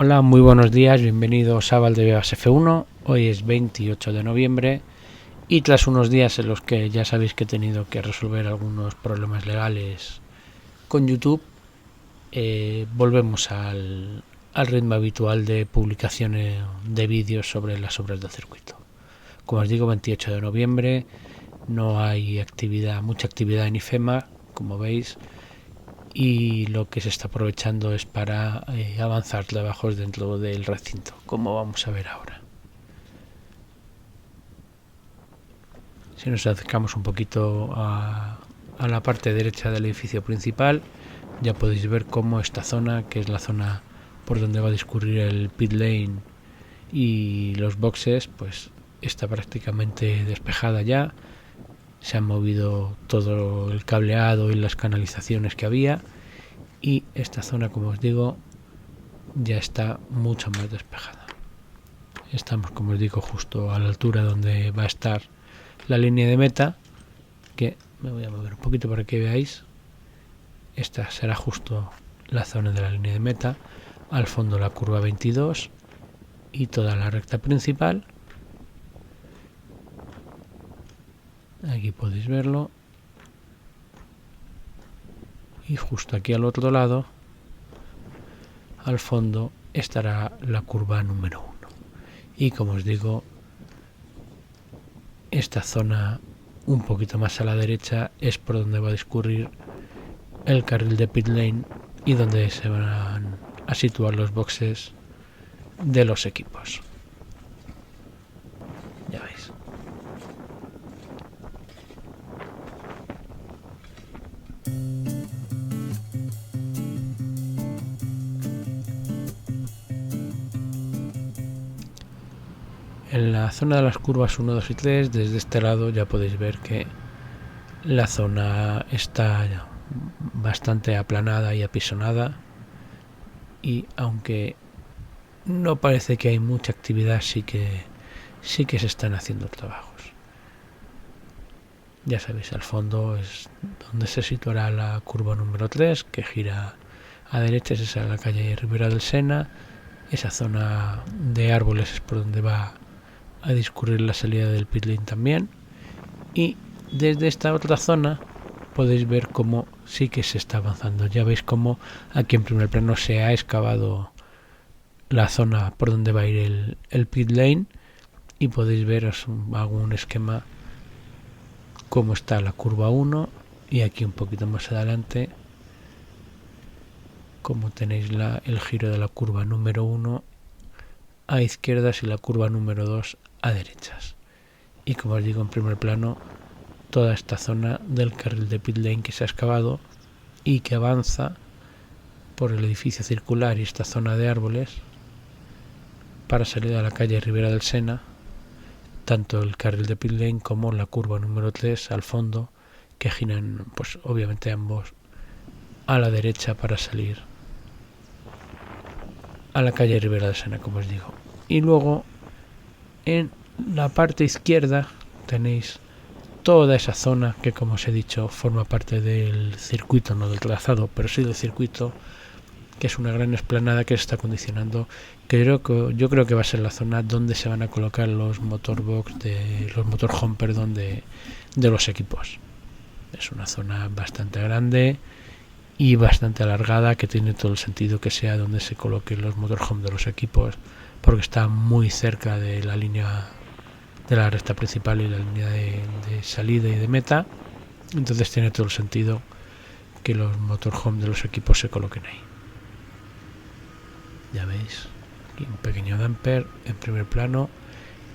Hola, muy buenos días, bienvenidos a Valdebebas F1. Hoy es 28 de noviembre y tras unos días en los que ya sabéis que he tenido que resolver algunos problemas legales con YouTube, volvemos al ritmo habitual de publicaciones de vídeos sobre las obras del circuito. Como os digo, 28 de noviembre, no hay mucha actividad en IFEMA, como veis, y lo que se está aprovechando es para avanzar trabajos dentro del recinto, como vamos a ver ahora. Si nos acercamos un poquito a la parte derecha del edificio principal, ya podéis ver cómo esta zona, que es la zona por donde va a discurrir el pit lane y los boxes, pues está prácticamente despejada ya. Se han movido todo el cableado y las canalizaciones que había, y esta zona, como os digo, ya está mucho más despejada. Estamos, como os digo, justo a la altura donde va a estar la línea de meta, que me voy a mover un poquito para que veáis. Esta será justo la zona de la línea de meta, al fondo la curva 22 y toda la recta principal. Aquí podéis verlo. Y justo aquí al otro lado, al fondo, estará la curva número 1. Y como os digo, esta zona un poquito más a la derecha es por donde va a discurrir el carril de pit lane y donde se van a situar los boxes de los equipos. Ya veis. En la zona de las curvas 1, 2 y 3, desde este lado ya podéis ver que la zona está bastante aplanada y apisonada, y aunque no parece que hay mucha actividad, sí que se están haciendo trabajos. Ya sabéis, al fondo es donde se situará la curva número 3, que gira a derecha, es esa la calle Ribera del Sena. Esa zona de árboles es por donde va a discurrir la salida del pit lane también, y desde esta otra zona podéis ver cómo sí que se está avanzando. Ya veis cómo aquí en primer plano se ha excavado la zona por donde va a ir el pit lane, y podéis ver, os hago un esquema, cómo está la curva 1, y aquí un poquito más adelante como tenéis el giro de la curva número 1 a izquierdas y la curva número 2 a derechas. Y como os digo, en primer plano, toda esta zona del carril de pit lane que se ha excavado y que avanza por el edificio circular y esta zona de árboles para salir a la calle Ribera del Sena, tanto el carril de pit lane como la curva número 3 al fondo, que giran pues obviamente ambos a la derecha para salir a la calle Ribera del Sena, como os digo. Y luego en la parte izquierda tenéis toda esa zona que, como os he dicho, forma parte del circuito, no del trazado, pero sí del circuito, que es una gran explanada que se está acondicionando, que yo creo que va a ser la zona donde se van a colocar los motorbox, los motorhome, perdón, de los equipos. Es una zona bastante grande y bastante alargada, que tiene todo el sentido que sea donde se coloquen los motorhome de los equipos, porque está muy cerca de la línea de la recta principal y la línea de salida y de meta. Entonces tiene todo el sentido que los motorhome de los equipos se coloquen ahí. Ya veis, aquí un pequeño damper en primer plano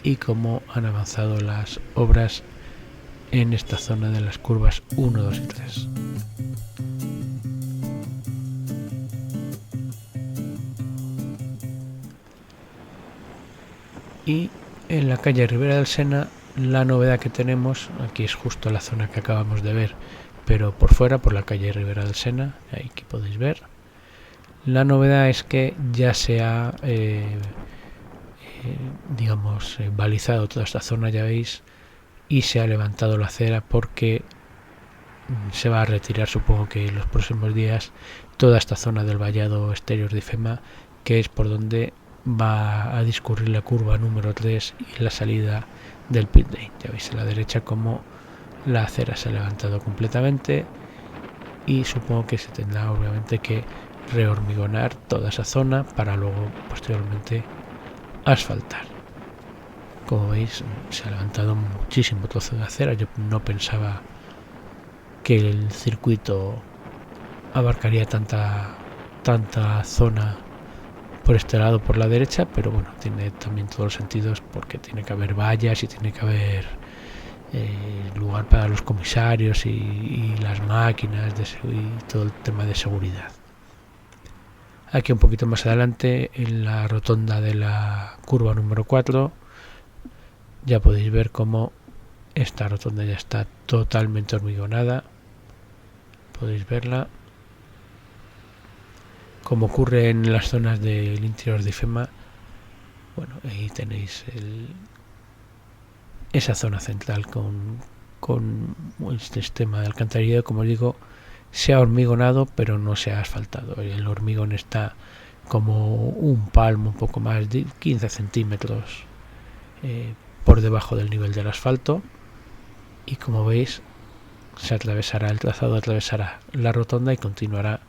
y cómo han avanzado las obras en esta zona de las curvas 1, 2 y 3. Y en la calle Ribera del Sena, la novedad que tenemos, aquí es justo la zona que acabamos de ver, pero por fuera, por la calle Ribera del Sena, ahí que podéis ver. La novedad es que ya se ha, balizado toda esta zona, ya veis, y se ha levantado la acera porque se va a retirar, supongo que en los próximos días, toda esta zona del vallado exterior de IFEMA, que es por donde va a discurrir la curva número 3 y la salida del pit lane. Ya veis a la derecha como la acera se ha levantado completamente, y supongo que se tendrá obviamente que rehormigonar toda esa zona para luego posteriormente asfaltar. Como veis, se ha levantado muchísimo trozo de acera. Yo no pensaba que el circuito abarcaría tanta zona por este lado, por la derecha, pero bueno, tiene también todos los sentidos, porque tiene que haber vallas y tiene que haber lugar para los comisarios y las máquinas y todo el tema de seguridad. Aquí un poquito más adelante, en la rotonda de la curva número 4, ya podéis ver cómo esta rotonda ya está totalmente hormigonada. Podéis verla. Como ocurre en las zonas del interior de IFEMA, bueno, ahí tenéis esa zona central con el sistema de alcantarillado. Como os digo, se ha hormigonado, pero no se ha asfaltado. El hormigón está como un palmo, un poco más de 15 centímetros por debajo del nivel del asfalto, y como veis, se atravesará el trazado, atravesará la rotonda y continuará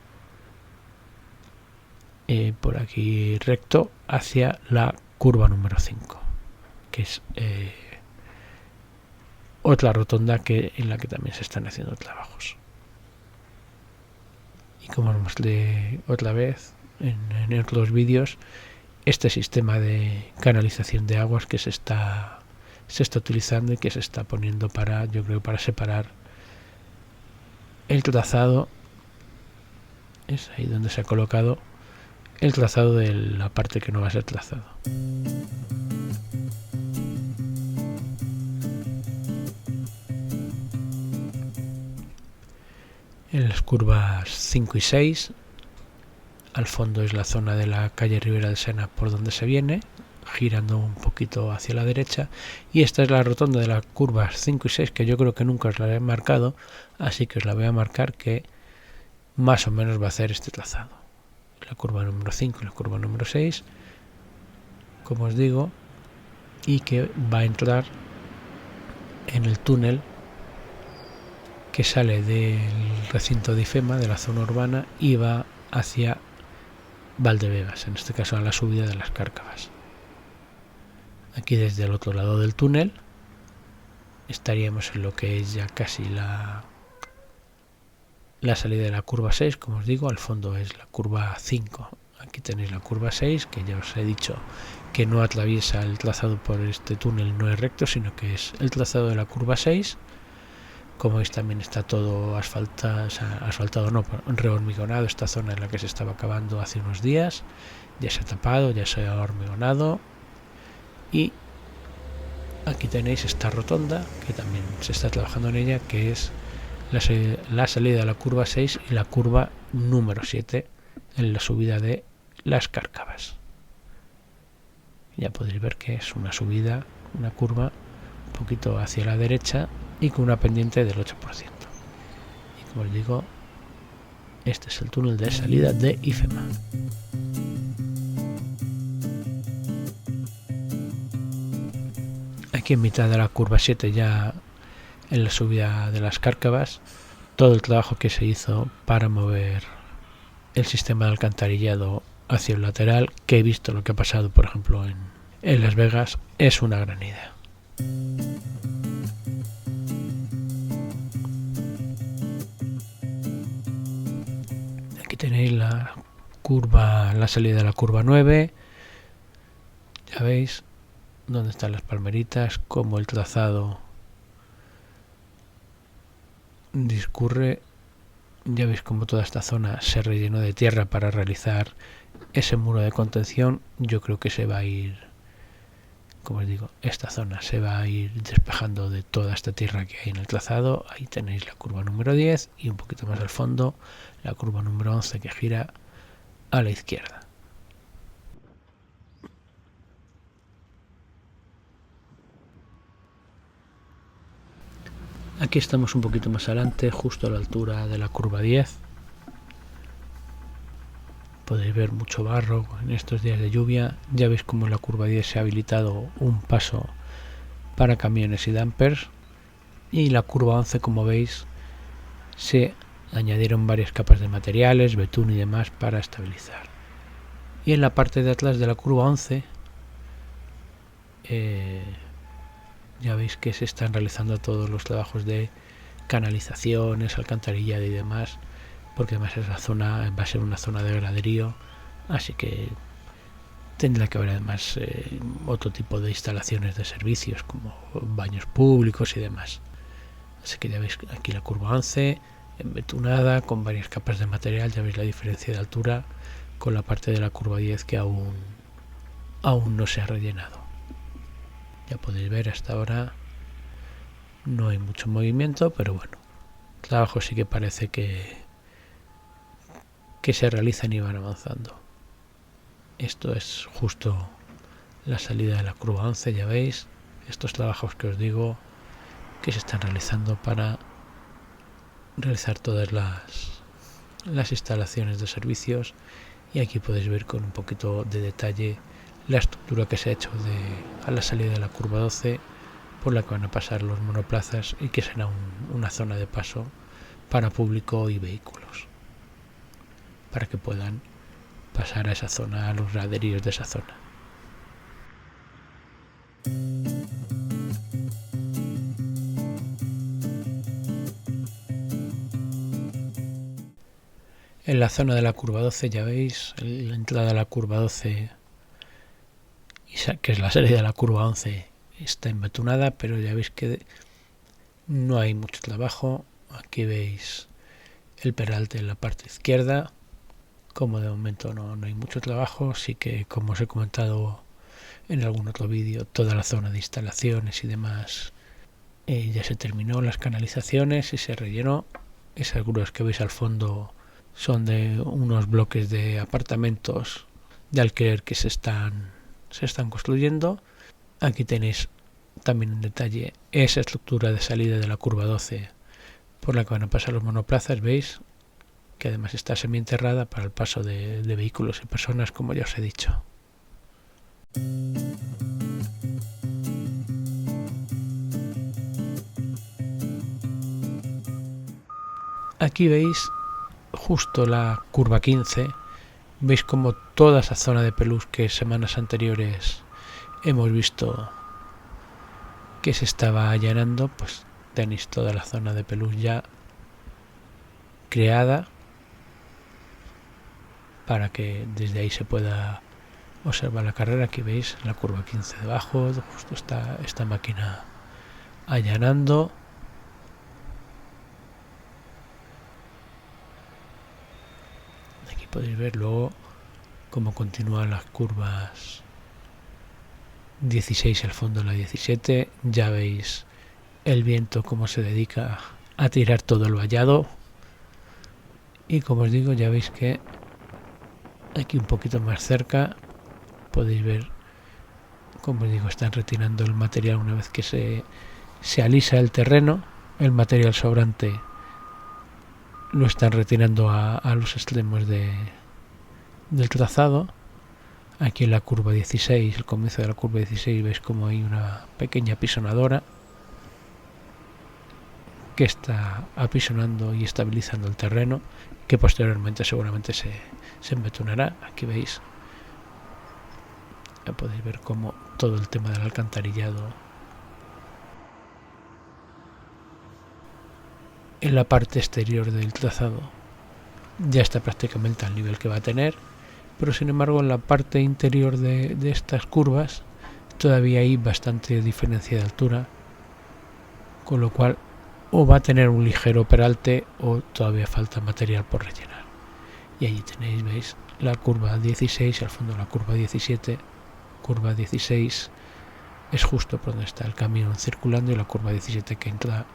por aquí recto hacia la curva número 5, que es otra rotonda en la que también se están haciendo trabajos. Y como os mostré otra vez en otros vídeos, este sistema de canalización de aguas que se está utilizando y que se está poniendo para, yo creo, para separar el trazado, es ahí donde se ha colocado el trazado de la parte que no va a ser trazado. En las curvas 5 y 6, al fondo es la zona de la calle Ribera del Sena por donde se viene, girando un poquito hacia la derecha, y esta es la rotonda de las curvas 5 y 6, que yo creo que nunca os la he marcado, así que os la voy a marcar, que más o menos va a hacer este trazado. La curva número 5 y la curva número 6, como os digo, y que va a entrar en el túnel que sale del recinto de IFEMA, de la zona urbana, y va hacia Valdebebas, en este caso a la subida de las Cárcavas. Aquí desde el otro lado del túnel estaríamos en lo que es ya casi la salida de la curva 6, como os digo. Al fondo es la curva 5. Aquí tenéis la curva 6, que ya os he dicho que no atraviesa el trazado por este túnel, no es recto, sino que es el trazado de la curva 6. Como veis, también está todo asfaltado, no, rehormigonado. Esta zona en la que se estaba acabando hace unos días ya se ha tapado, ya se ha hormigonado. Y aquí tenéis esta rotonda, que también se está trabajando en ella, que es la salida de la curva 6 y la curva número 7 en la subida de las Cárcavas. Ya podéis ver que es una subida, una curva un poquito hacia la derecha y con una pendiente del 8%. Y como os digo, este es el túnel de salida de IFEMA. Aquí en mitad de la curva 7, ya en la subida de las Cárcavas, todo el trabajo que se hizo para mover el sistema de alcantarillado hacia el lateral, que he visto lo que ha pasado, por ejemplo, en Las Vegas, es una gran idea. Aquí tenéis la salida de la curva 9. Ya veis dónde están las palmeritas, cómo el trazado discurre. Ya veis cómo toda esta zona se rellenó de tierra para realizar ese muro de contención. Yo creo que se va a ir, como os digo, esta zona se va a ir despejando de toda esta tierra que hay en el trazado. Ahí tenéis la curva número 10 y un poquito más al fondo la curva número 11, que gira a la izquierda. Aquí estamos un poquito más adelante, justo a la altura de la curva 10. podéis ver mucho barro en estos días de lluvia. Ya veis como en la curva 10 se ha habilitado un paso para camiones y dumpers, y la curva 11, como veis, se añadieron varias capas de materiales, betún y demás para estabilizar. Y en la parte de atrás de la curva 11 ya veis que se están realizando todos los trabajos de canalizaciones, alcantarillado y demás, porque además esa zona va a ser una zona de graderío, así que tendrá que haber además otro tipo de instalaciones de servicios como baños públicos y demás. Así que ya veis aquí la curva 11 embetunada con varias capas de material. Ya veis la diferencia de altura con la parte de la curva 10 que aún no se ha rellenado. Ya podéis ver, hasta ahora no hay mucho movimiento, pero bueno, el trabajo sí que parece que se realizan y van avanzando. Esto es justo la salida de la curva 11, ya veis, estos trabajos que os digo que se están realizando para realizar todas las instalaciones de servicios. Y aquí podéis ver con un poquito de detalle la estructura que se ha hecho a la salida de la curva 12, por la que van a pasar los monoplazas y que será una zona de paso para público y vehículos, para que puedan pasar a esa zona, a los graderíos de esa zona. En la zona de la curva 12 ya veis, la entrada a la curva 12, que es la salida de la curva 11, está embetunada, pero ya veis que no hay mucho trabajo. Aquí veis el peralte en la parte izquierda. Como de momento no hay mucho trabajo, sí que, como os he comentado en algún otro vídeo, toda la zona de instalaciones y demás ya se terminó, las canalizaciones, y se rellenó. Esas grúas que veis al fondo son de unos bloques de apartamentos de alquiler que se están construyendo. Aquí tenéis también en detalle esa estructura de salida de la curva 12 por la que van a pasar los monoplazas. Veis que además está semienterrada para el paso de vehículos y personas, como ya os he dicho. Aquí veis justo la curva 15, veis como toda esa zona de pelús que semanas anteriores hemos visto que se estaba allanando, pues tenéis toda la zona de pelús ya creada para que desde ahí se pueda observar la carrera. Aquí veis la curva 15 debajo, justo está esta máquina allanando. Aquí podéis ver luego cómo continúan las curvas 16 al fondo de la 17. Ya veis el viento cómo se dedica a tirar todo el vallado, y como os digo, ya veis que aquí un poquito más cerca podéis ver, como os digo, están retirando el material una vez que se alisa el terreno. El material sobrante lo están retirando a los extremos del trazado. Aquí en la curva 16, el comienzo de la curva 16, veis como hay una pequeña apisonadora que está apisonando y estabilizando el terreno, que posteriormente seguramente se embetunará. Aquí veis, ya podéis ver como todo el tema del alcantarillado en la parte exterior del trazado ya está prácticamente al nivel que va a tener, pero sin embargo en la parte interior de estas curvas todavía hay bastante diferencia de altura, con lo cual o va a tener un ligero peralte o todavía falta material por rellenar. Y allí tenéis, veis, la curva 16, al fondo la curva 17. Curva 16 es justo por donde está el camión circulando, y la curva 17 que entra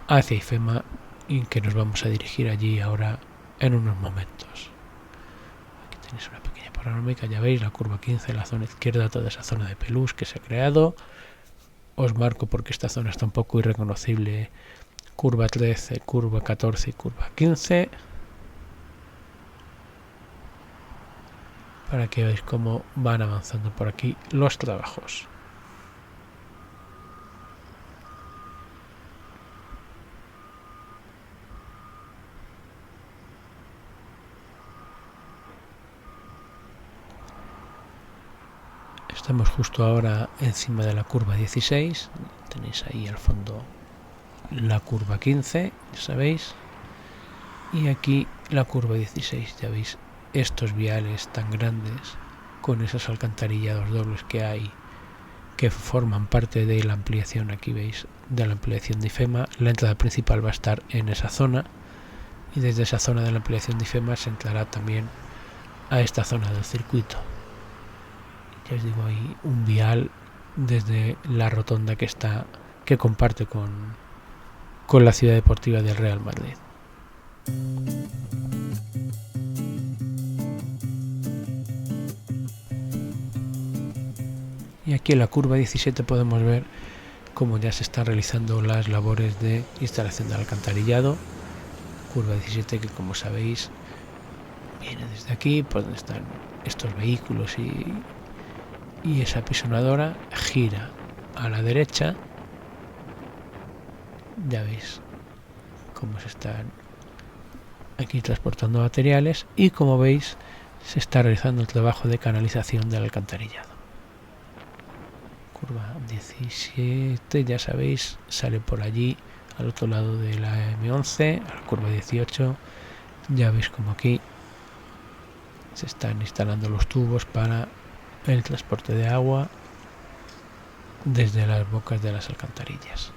hacia IFEMA, y que nos vamos a dirigir allí ahora en unos momentos. Aquí tenéis una pequeña panorámica, ya veis la curva 15 en la zona izquierda, toda esa zona de pelús que se ha creado. Os marco porque esta zona está un poco irreconocible: curva 13, curva 14 y curva 15. para que veáis cómo van avanzando por aquí los trabajos. Estamos justo ahora encima de la curva 16, tenéis ahí al fondo la curva 15, ya sabéis, y aquí la curva 16, ya veis estos viales tan grandes con esos alcantarillados dobles que hay, que forman parte de la ampliación. Aquí veis, de la ampliación de IFEMA. La entrada principal va a estar en esa zona, y desde esa zona de la ampliación de IFEMA se entrará también a esta zona del circuito. Ya os digo, hay un vial desde la rotonda que comparte con la ciudad deportiva del Real Madrid. Y aquí en la curva 17 podemos ver cómo ya se están realizando las labores de instalación del alcantarillado. Curva 17 que, como sabéis, viene desde aquí, por donde están estos vehículos y esa pisonadora, gira a la derecha. Ya veis cómo se están aquí transportando materiales, y como veis se está realizando el trabajo de canalización del alcantarillado. Curva 17, ya sabéis, sale por allí al otro lado de la M11, a la curva 18. Ya veis como aquí se están instalando los tubos para el transporte de agua desde las bocas de las alcantarillas.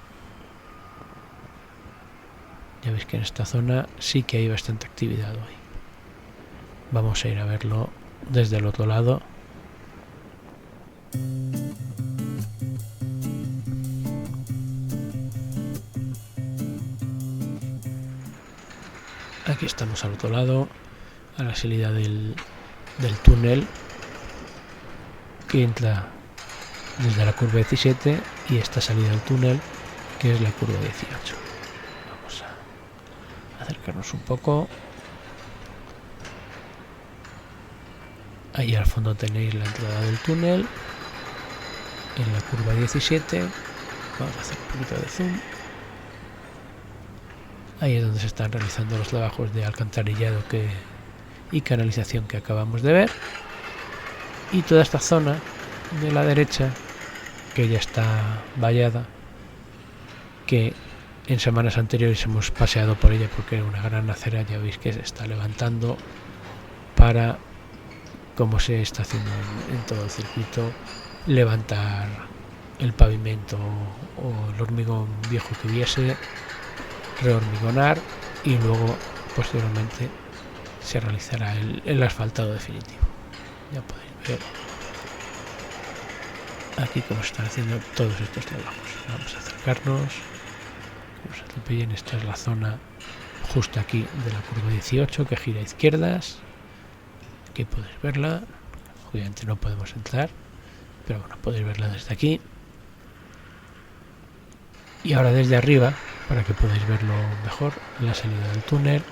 Ya veis que en esta zona sí que hay bastante actividad hoy. Vamos a ir a verlo desde el otro lado. Aquí estamos al otro lado, a la salida del túnel que entra desde la curva 17, y esta salida del túnel que es la curva 18. Vamos a acercarnos un poco. Ahí al fondo tenéis la entrada del túnel en la curva 17. Vamos a hacer un poquito de zoom. Ahí es donde se están realizando los trabajos de alcantarillado y canalización que acabamos de ver. Y toda esta zona de la derecha, que ya está vallada, que en semanas anteriores hemos paseado por ella porque era una gran acera, ya veis que se está levantando para, como se está haciendo en todo el circuito, levantar el pavimento o el hormigón viejo que hubiese, rehormigonar, y luego posteriormente se realizará el asfaltado definitivo. Ya podéis ver aquí cómo se están haciendo todos estos trabajos. Vamos a acercarnos, que nos atropellen. Esta es la zona justo aquí de la curva 18 que gira a izquierdas. Aquí podéis verla. Obviamente no podemos entrar, pero bueno, podéis verla desde aquí. Y ahora desde arriba, para que podáis verlo mejor, la salida del túnel,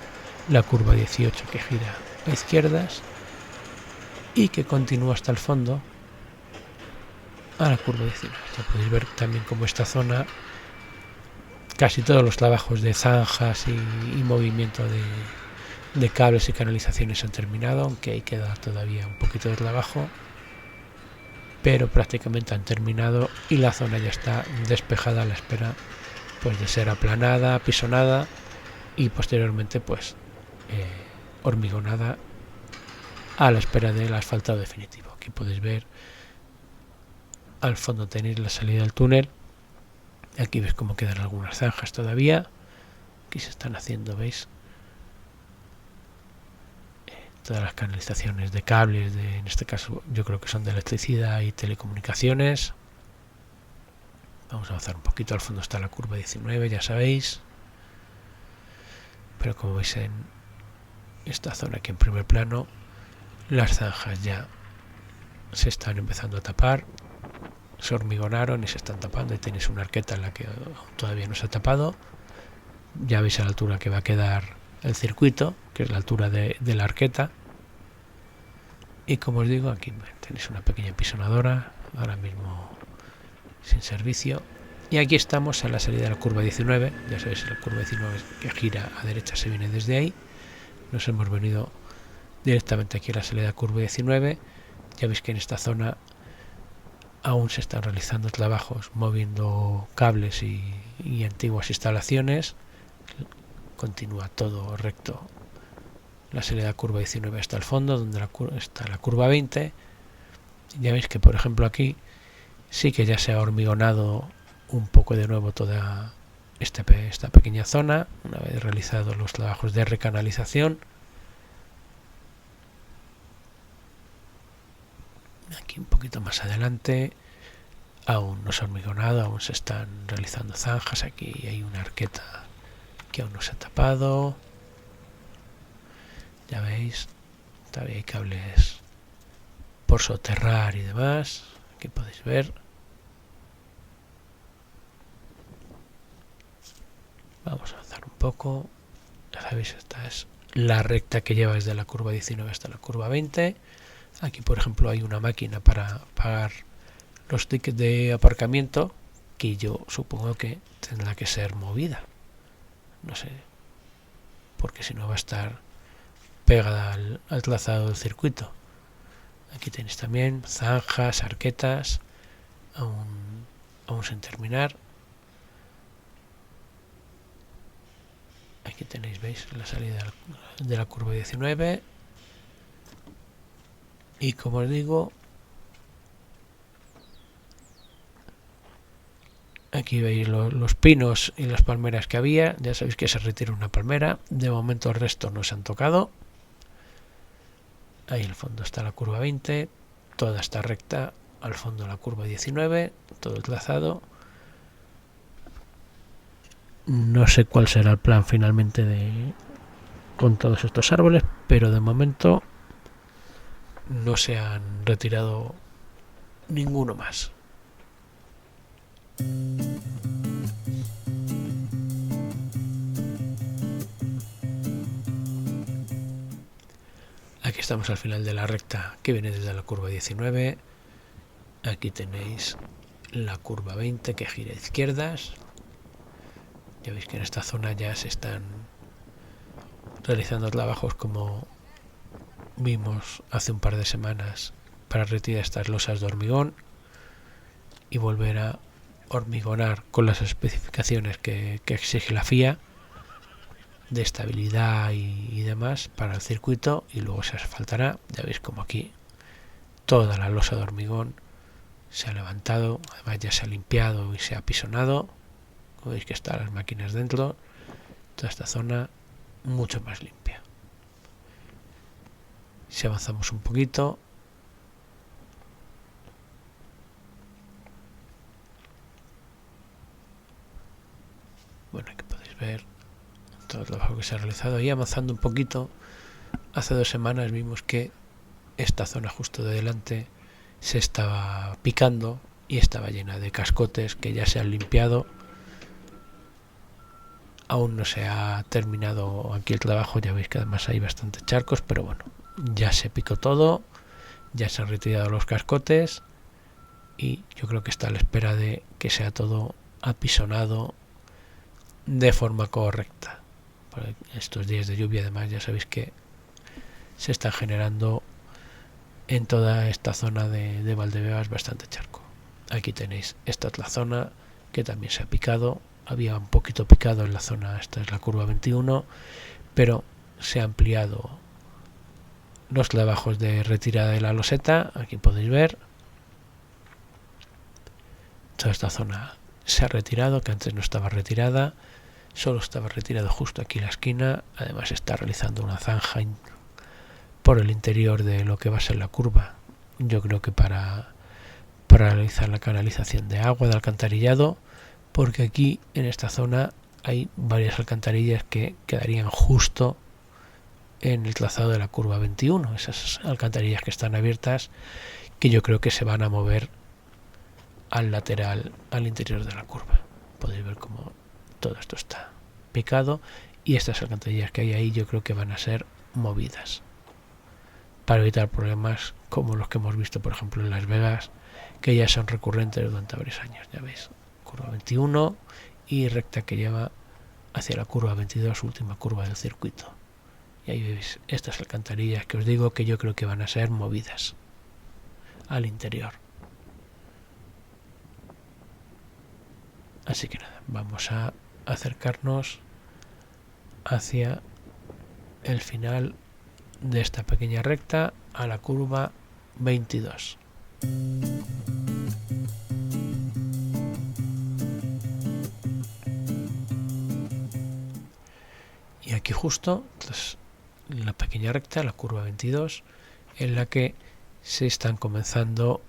la curva 18 que gira a izquierdas y que continúa hasta el fondo a la curva 19. Ya podéis ver también como esta zona, casi todos los trabajos de zanjas y movimiento de cables y canalizaciones han terminado, aunque ahí queda todavía un poquito de trabajo, pero prácticamente han terminado y la zona ya está despejada a la espera pues de ser aplanada, pisonada y posteriormente pues hormigonada a la espera del asfaltado definitivo. Aquí podéis ver al fondo tenéis la salida del túnel. Aquí veis cómo quedan algunas zanjas todavía. Aquí se están haciendo, veis, todas las canalizaciones de cables, en este caso yo creo que son de electricidad y telecomunicaciones. Vamos a avanzar un poquito. Al fondo está la curva 19, ya sabéis. Pero como veis en esta zona aquí en primer plano, las zanjas ya se están empezando a tapar. Se hormigonaron y se están tapando, y tenéis una arqueta en la que todavía no se ha tapado. Ya veis a la altura que va a quedar el circuito, que es la altura de la arqueta. Y como os digo, aquí tenéis una pequeña pisonadora, ahora mismo sin servicio. Y aquí estamos en la salida de la curva 19. Ya sabéis, la curva 19 que gira a derecha se viene desde ahí. Nos hemos venido directamente aquí a la salida de la curva 19. Ya veis que en esta zona aún se están realizando trabajos moviendo cables y antiguas instalaciones. Continúa todo recto la salida de la curva 19 hasta el fondo, donde está la curva 20. Ya veis que, por ejemplo, aquí sí que ya se ha hormigonado un poco de nuevo toda esta pequeña zona, una vez realizados los trabajos de recanalización. Aquí un poquito más adelante aún no se ha hormigonado, aún se están realizando zanjas. Aquí hay una arqueta que aún no se ha tapado. Ya veis, todavía hay cables por soterrar y demás. Aquí podéis ver. Vamos a avanzar un poco. Ya sabéis, esta es la recta que lleva desde la curva 19 hasta la curva 20. Aquí, por ejemplo, hay una máquina para pagar los tickets de aparcamiento, que yo supongo que tendrá que ser movida. No sé, porque si no va a estar pegada al trazado del circuito. Aquí tenéis también zanjas, arquetas, aún sin terminar. Aquí tenéis, veis, la salida de la curva 19. Y como os digo, aquí veis los pinos y las palmeras que había. Ya sabéis que se retira una palmera. De momento el resto no se han tocado. Ahí al fondo está la curva 20. Toda esta recta. Al fondo la curva 19. Todo el trazado. No sé cuál será el plan finalmente con todos estos árboles, pero de momento no se han retirado ninguno más. Aquí estamos al final de la recta que viene desde la curva 19. Aquí tenéis la curva 20 que gira a izquierdas. Ya veis que en esta zona ya se están realizando trabajos como vimos hace un par de semanas para retirar estas losas de hormigón y volver a hormigonar con las especificaciones que exige la FIA de estabilidad y demás para el circuito, y luego se asfaltará. Ya veis como aquí toda la losa de hormigón se ha levantado, además ya se ha limpiado y se ha apisonado. Como veis que están las máquinas dentro, toda esta zona mucho más limpia. Si avanzamos un poquito, bueno, aquí podéis ver todo el trabajo que se ha realizado. Y avanzando un poquito, hace 2 semanas vimos que esta zona justo de delante se estaba picando y estaba llena de cascotes que ya se han limpiado. Aún no se ha terminado aquí el trabajo, ya veis que además hay bastantes charcos, pero bueno, ya se picó todo, ya se han retirado los cascotes y yo creo que está a la espera de que sea todo apisonado de forma correcta. Por estos días de lluvia además ya sabéis que se está generando en toda esta zona de Valdebebas bastante charco. Aquí tenéis esta otra zona que también se ha picado. Había un poquito picado en la zona, esta es la curva 21, pero se ha ampliado los trabajos de retirada de la loseta. Aquí podéis ver toda esta zona se ha retirado, que antes no estaba retirada, solo estaba retirado justo aquí en la esquina. Además está realizando una zanja por el interior de lo que va a ser la curva, yo creo que para realizar la canalización de agua, de alcantarillado, porque aquí en esta zona hay varias alcantarillas que quedarían justo en el trazado de la curva 21, esas alcantarillas que están abiertas, que yo creo que se van a mover al lateral, al interior de la curva. Podéis ver cómo todo esto está picado y estas alcantarillas que hay ahí yo creo que van a ser movidas. para evitar problemas como los que hemos visto, por ejemplo, en Las Vegas, que ya son recurrentes durante varios años. Ya veis, curva 21 y recta que lleva hacia la curva 22, última curva del circuito. Y ahí veis estas alcantarillas que os digo que yo creo que van a ser movidas al interior. Así que nada, vamos a acercarnos hacia el final de esta pequeña recta a la curva 22. Y aquí justo tras la pequeña recta, la curva 22, en la que se están comenzando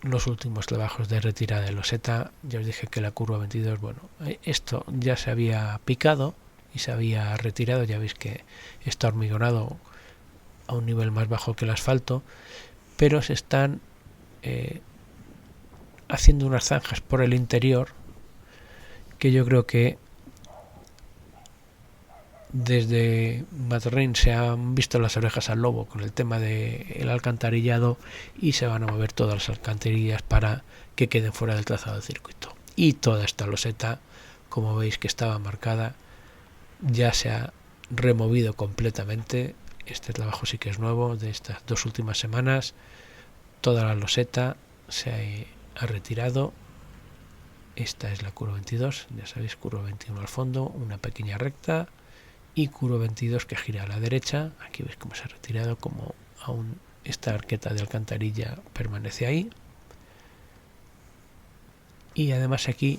los últimos trabajos de retirada de loseta. Ya os dije que la curva 22, bueno, esto ya se había picado y se había retirado. Ya veis que está hormigonado a un nivel más bajo que el asfalto, pero se están haciendo unas zanjas por el interior que yo creo que desde Madrid se han visto las orejas al lobo con el tema del alcantarillado y se van a mover todas las alcantarillas para que queden fuera del trazado del circuito. Y toda esta loseta, como veis que estaba marcada, ya se ha removido completamente. Este trabajo sí que es nuevo, de estas 2 últimas semanas. Toda la loseta se ha retirado. Esta es la curva 22, ya sabéis, curva 21 al fondo, una pequeña recta y curva 22 que gira a la derecha. Aquí veis cómo se ha retirado, como aún esta arqueta de alcantarilla permanece ahí. Y además aquí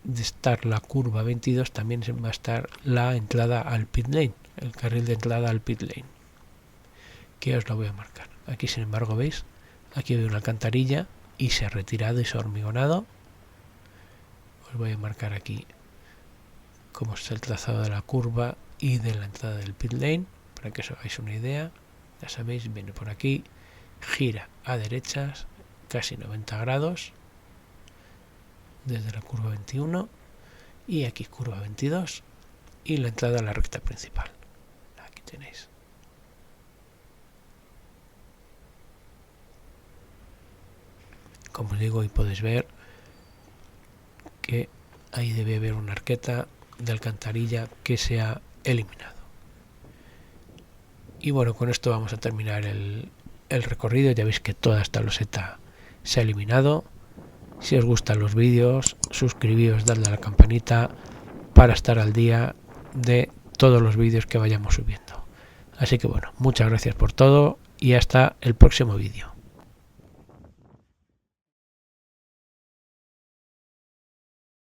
de estar la curva 22 también va a estar la entrada al pit lane, el carril de entrada al pit lane, que os lo voy a marcar. Aquí sin embargo veis, aquí veo una alcantarilla y se ha retirado y se ha hormigonado. Os voy a marcar aquí cómo está el trazado de la curva y de la entrada del pit lane para que os hagáis una idea. Ya sabéis, viene por aquí, gira a derechas casi 90 grados desde la curva 21 y aquí curva 22 y la entrada a la recta principal. Aquí tenéis. Como os digo, y podéis ver que ahí debe haber una arqueta de alcantarilla que se ha eliminado. Y bueno, con esto vamos a terminar el recorrido. Ya veis que toda esta loseta se ha eliminado. Si os gustan los vídeos, suscribíos, dadle a la campanita para estar al día de todos los vídeos que vayamos subiendo. Así que bueno, muchas gracias por todo y hasta el próximo vídeo.